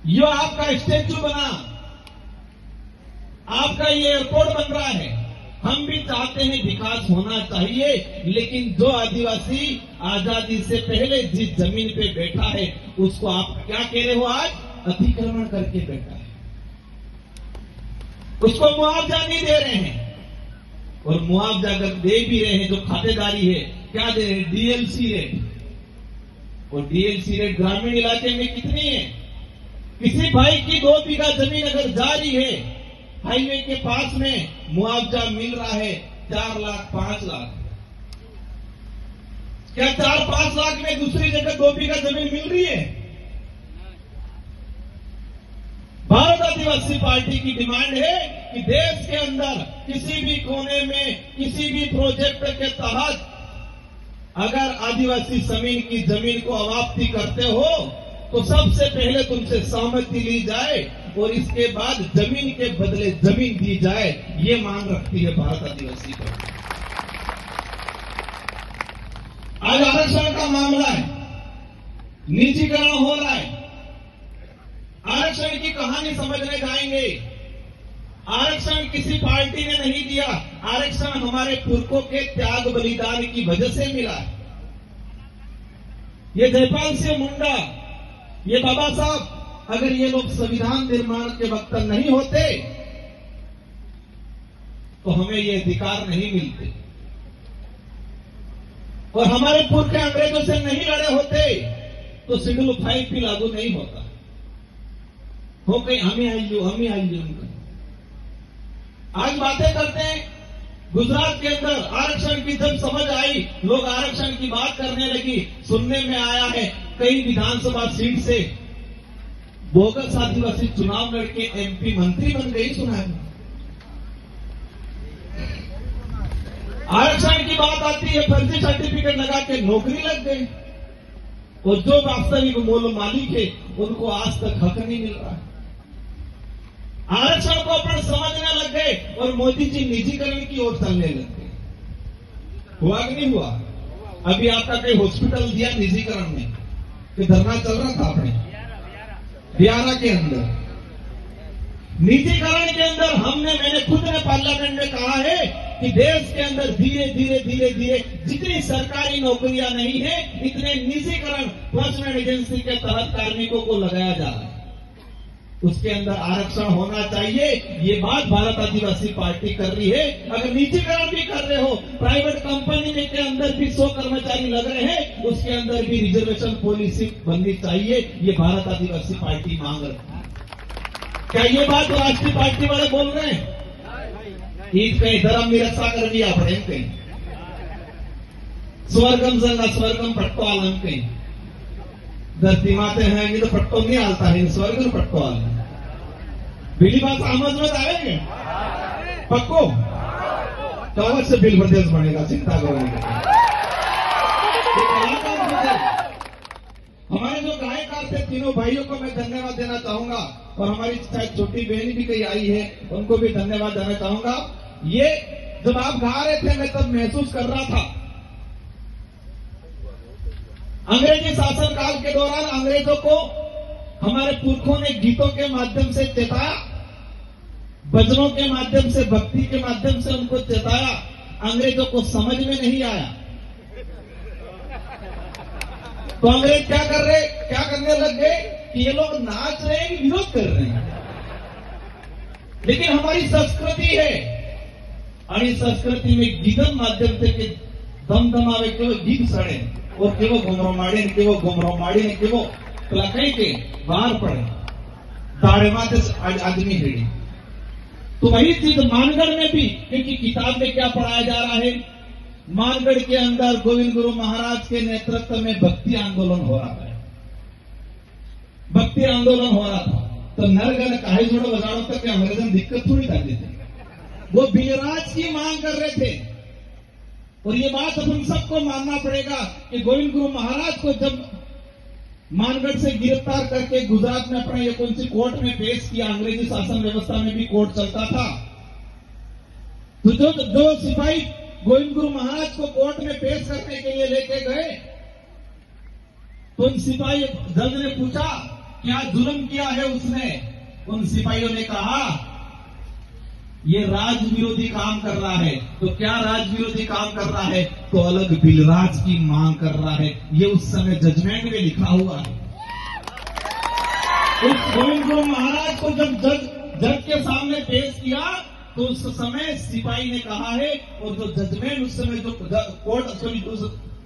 यो आपका स्टैच्यू बना, आपका ये एयरपोर्ट बन रहा है। हम भी चाहते हैं विकास होना चाहिए, लेकिन जो आदिवासी आजादी से पहले जिस जमीन पे बैठा है उसको आप क्या कह रहे हो? आज अतिक्रमण करके बैठा है, उसको मुआवजा नहीं दे रहे हैं। और मुआवजा अगर दे भी रहे हैं, जो खातेदारी है क्या दे रहे हैं? DLC rate. और डीएलसी रेट ग्रामीण इलाके में कितनी है? किसी भाई की 2 बीघा जमीन अगर जा रही है, हाईवे के पास में मुआवजा मिल रहा है 4 लाख 5 लाख। क्या 4-5 लाख में दूसरी जगह 2 बीघा जमीन मिल रही है? भारत आदिवासी पार्टी की डिमांड है कि देश के अंदर किसी भी कोने में किसी भी प्रोजेक्ट के तहत अगर आदिवासी जमीन को अवाप्ति करते हो तो सबसे पहले तुमसे सहमति ली जाए और इसके बाद जमीन के बदले जमीन दी जाए। ये मांग रखती है भारत आदिवासी पार्टी। आज आरक्षण का मामला है, निजीकरण हो रहा है। आरक्षण की कहानी समझने जाएंगे। आरक्षण किसी पार्टी ने नहीं दिया, आरक्षण हमारे पुरखों के त्याग बलिदान की वजह से मिला है। ये जयपाल सिंह मुंडा, ये बाबा साहब, अगर ये लोग संविधान निर्माण के वक्त नहीं होते तो हमें ये अधिकार नहीं मिलते, और हमारे पुरखे अंग्रेजों से नहीं लड़े होते तो शेड्यूल 5 भी लागू नहीं होता। हो गई हमें आई उनका। आज बातें करते हैं, गुजरात के अंदर आरक्षण की जब समझ आई, लोग आरक्षण की बात करने लगी। सुनने में आया है कई विधानसभा सीट से बोगस आदिवासी चुनाव लड़के एमपी मंत्री बन गई। सुना है? आरक्षण की बात आती है, फर्जी सर्टिफिकेट लगा के नौकरी लग गई, और जो वास्तविक मूल मालिक है उनको आज तक हक नहीं मिल रहा। आरक्षण को अपन समझने लग गए और मोदी जी निजीकरण की ओर चलने लग गए। हुआ कि नहीं हुआ? अभी आपका कई हॉस्पिटल दिया निजीकरण में, कि धरना चल रहा था अपने बिहार के अंदर। निजीकरण के अंदर मैंने खुद ने पार्लियामेंट में कहा है कि देश के अंदर धीरे धीरे जितनी सरकारी नौकरियां नहीं है, इतने निजीकरण प्लेसमेंट एजेंसी के तहत कार्मिकों को लगाया जा रहा है। उसके अंदर आरक्षण होना चाहिए। ये बात भारत आदिवासी पार्टी कर रही है। अगर निजीकरण भी कर रहे हो, प्राइवेट कंपनी में के अंदर भी 100 कर्मचारी लग रहे हैं, उसके अंदर भी रिजर्वेशन पॉलिसी बननी चाहिए। ये भारत आदिवासी पार्टी मांग रही है। क्या ये बात राष्ट्रीय पार्टी वाले बोल रहे हैं? ईद कहीं धर्म की रक्षा कर दिया पड़े कहीं स्वर्गम संगा स्वर्गम पट्टो आलम कहीं धरती माते हैं ये तो पट्टो नहीं आलता है, स्वर्ग पट्टो आलम बिली बात समझ में आएंगे पक्को तो अवश्य बिल प्रदेश बनेगा, चिंता करोगे। हमारे जो गायकार थे तीनों भाइयों को मैं धन्यवाद देना चाहूंगा, और हमारी शायद छोटी बहन भी कहीं आई है, उनको भी धन्यवाद देना चाहूंगा। ये जब आप गा रहे थे मैं तब महसूस कर रहा था, अंग्रेजी शासनकाल के दौरान अंग्रेजों को हमारे पुरखों ने गीतों के माध्यम से चेताया, भजनों के माध्यम से, भक्ति के माध्यम से उनको चेताया। अंग्रेजों को समझ में नहीं आया तो अंग्रेज क्या करने लग गए कि ये लोग नाच रहे हैं कि विरोध कर रहे हैं। लेकिन हमारी संस्कृति है, और इस संस्कृति में गीतम माध्यम से के दमदमावे केवो गीत सड़े और केवो घुमरो माड़ी ने केवो कलाकई के बाहर पड़े दाड़े माथे आदमी हेड़ी। तो वही चीज मानगढ़ में भी, क्योंकि किताब में क्या पढ़ाया जा रहा है, मानगढ़ के अंदर गोविंद गुरु महाराज के नेतृत्व में भक्ति आंदोलन हो रहा था। भक्ति आंदोलन हो रहा था तो नरगण काहे जोड़ो बजाड़ो तक अंग्रेजन दिक्कत थोड़ी कर देते, वो बिलराज की मांग कर रहे थे। और ये बात हम सबको मानना पड़ेगा कि गोविंद गुरु महाराज को जब मानगढ़ से गिरफ्तार करके गुजरात में अपना ये कौन सी कोर्ट में पेश किया, अंग्रेजी शासन व्यवस्था में भी कोर्ट चलता था, तो जो सिपाही गोविंद गुरु महाराज को कोर्ट में पेश करने के लिए लेके गए तो उन सिपाही जज ने पूछा क्या जुल्म किया है उसने। उन सिपाहियों ने कहा ये राज विरोधी काम कर रहा है। तो क्या राज विरोधी काम कर रहा है? तो अलग बिलराज की मांग कर रहा है। ये उस समय जजमेंट में लिखा हुआ है। उस गोविंद गुरु महाराज को जब जज के सामने पेश किया तो उस समय सिपाही ने कहा है, और जो जजमेंट उस समय जो कोर्ट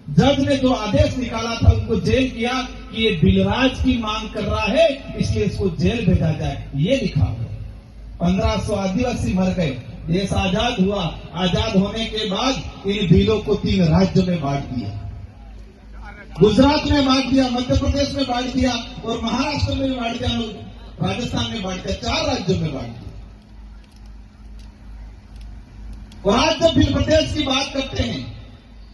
जज ने जो आदेश निकाला था उनको जेल किया कि ये बिलराज की मांग कर रहा है, इसलिए इसको जेल भेजा जाए। ये लिखा हुआ। 1500 आदिवासी मर गए। देश आजाद हुआ। आजाद होने के बाद इन बिलों को 3 राज्यों में बांट दिया। गुजरात में बांट दिया, मध्य प्रदेश में बांट दिया और महाराष्ट्र में भी बांट दिया, राजस्थान में बांट दिया। 4 राज्यों में बांट दिया। और आज जब बिल प्रदेश की बात करते हैं,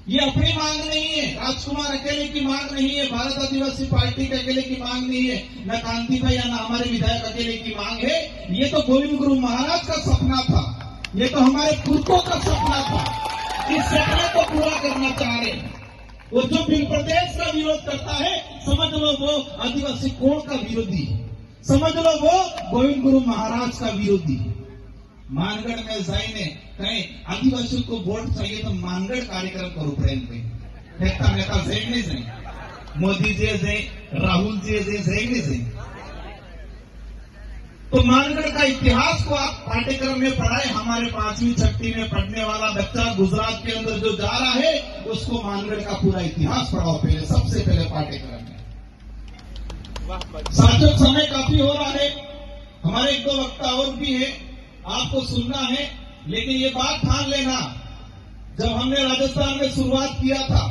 ये अपनी मांग नहीं है, राजकुमार अकेले की मांग नहीं है, भारत आदिवासी पार्टी के अकेले की मांग नहीं है, न कांति भाई या न हमारे विधायक अकेले की मांग है। ये तो गोविंद गुरु महाराज का सपना था। ये तो हमारे पुरखों का सपना था। इस सपने को पूरा करना चाह रहे हैं। वो जो बिल प्रदेश का विरोध करता है, समझ लो वो आदिवासी कोड का विरोधी है। समझ लो वो गोविंद गुरु महाराज का विरोधी है। मानगढ़ में जाइने कहीं आदिवासियों को वोट चाहिए तो मानगढ़ कार्यक्रम करो प्रेम पे फेंकता नेता जेग नहीं जाए, मोदी जी जे, राहुल जी जे जेग नहीं जाए। तो मानगढ़ का इतिहास को आप पाठ्यक्रम में पढ़ाए। हमारे 5वीं 6वीं में पढ़ने वाला बच्चा गुजरात के अंदर जो जा रहा है उसको मानगढ़ का पूरा इतिहास पढ़ाओ पहले, सबसे पहले पाठ्यक्रम में। साथियों, समय काफी हो रहा है। हमारे 1-2 वक्ता और भी है, आपको सुनना है। लेकिन ये बात ठान लेना, जब हमने राजस्थान में शुरुआत किया था